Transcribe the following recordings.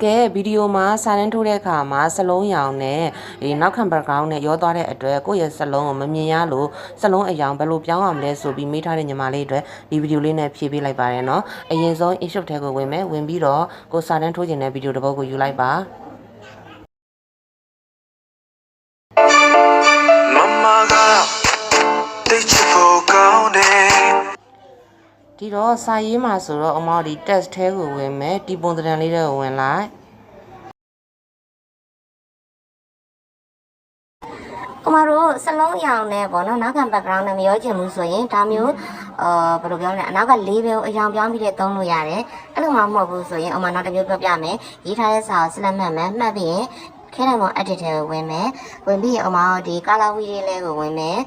ကဲဗီဒီယိုမှာစာရင်းထိုးတဲ့အခါမှာစလုံးရောင်နဲ့ဒီနောက်ခံ background နဲ့ရောသွားတဲ့အတွက်ကိုယ့်ရဲ့စလုံးကိုမမြင်ရလို့စလုံးအယောင်ဘယ်လိုပြောင်းအောင်လဲဆိုပြီးမေးထားတဲ့ညီမလေးအတွက်ဒီဗီဒီယိုလေးနဲ့ဖြည့်ပေးလိုက်ပါတယ်နော်အရင်ဆုံး issue ထဲကိုဝင်မယ်ဝင်ပြီးတော့ကိုစာရင်းထိုးခြင်းတဲ့ဗီဒီယိုတစ်ပုဒ်ကိုယူလိုက်ပါဒီတော့စာရေးမှာဆိုတော့အမောဒီ test ထဲကိုဝင်မယ်ဒီပုံသဏ္ဍာန်လေးတွေကိုဝင်လိုက်我们如是龙阳呢，不能那个 background 呢，没有节目所以他们有不如讲呢，那个里边一样表面的东路呀嘞，那个嘛不所以我们那个就表面，一台的烧是来慢边。开了我一直在问咩，问毕我们的加拉威的那个问咩，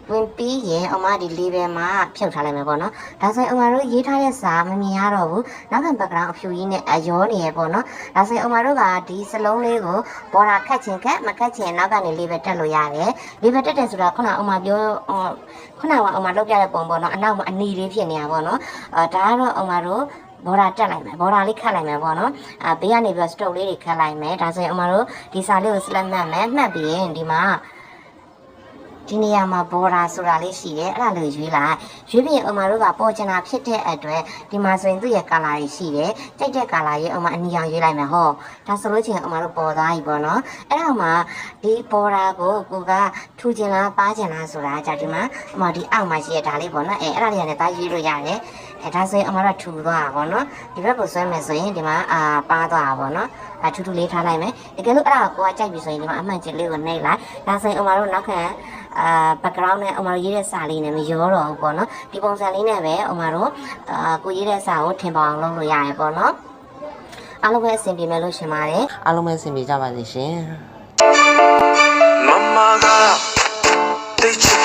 问毕业我们的里边嘛飘出来没不喏，但是我们如一台的啥没米下了不，那个 background 飘音呢有呢不喏，但是我们如个第是龙那个，把它看清看，没看清那个呢里边တက်လို့ရတယ်里边တက်တယ်ဆိုတာခုနအမပြောခုနကအမလောက်ပြတဲ့ပုံပေါ့နော်အနောက်မှာအနီလေးဖြစ်နေတာပေါ့နော်ဒါကတော့အမတို့ဘော်ဒါတက်လိုက်မယ်ဘော်ဒါလေးခတ်လိုက်မယ်ပေါ့နော်ဘေးကနေပြီး stroke လေးတွေခတ်လိုက်မယ်ဒါဆိုရင်အမတို့ဒီစာလေးကို select မှတ်မယ်မှတ်ပြီးရင်ဒီမှာဒီနေရာမှာဘော်ဒါဆိုတာလေးရှိတယ်အဲ့ဒါလေးရွေးလိုက်ရွေးပြီးအမတို့ကပေါ်ချင်တာဖြစ်တဲ့အတွက်ဒီမှာဆိုရင်သူ့ရဲ့ color ကြီးရှိတယ်ကြိုက်တဲ့ color ကြီးအမအနီအောင်ရွေးလိုက်မယ်ဟောဒါဆိုလို့ချင်းအမတို့ပေါ်သားကြီးပေါ့နော်အဲ့ဒါမှဒီဘော်ဒါကိုကိုကထူချင်လားပါချင်လားဆိုတာじゃဒီမှာအမဒီအောက်မှာရှိရဒါလေးပေါ့နော်အဲ့ဒါလေးကနေသားရွေးလို့ရတယ်ဒါဆိုရင်အမတို့ထူသွားတာပေါ့နော်ဒီဘက်ကိုဆွဲမယ်ဆိုရင်ဒီမှာပါသွားတာပေါ့နော်ထူထူလေးထားလိုက်မယ်တကယ်လို့အဲ့ဒါကိုကကြိုက်ပြီဆိုရင်ဒီမှာအမှန်ကျလေးကိုနှိပ်လိုက်ဒါဆိုရင်အမတို့နောက်ခံ background နဲ့အမတို့ရေးတဲ့စာလေးနဲ့မရောတော့ဘူးပေါ့နော်ဒီပုံစံလေးနဲ့ပဲအမတို့ကိုရေးတဲ့စာကိုထင်ပေါအောင်လုပ်လို့ရတယ်ပေါ့နော်အားလုံးပဲအဆင်ပြေမယ်လို့ရှင်ပါတယ်အားလုံးပဲအဆင်ပြေကြပါစေရှင်Mama got they chip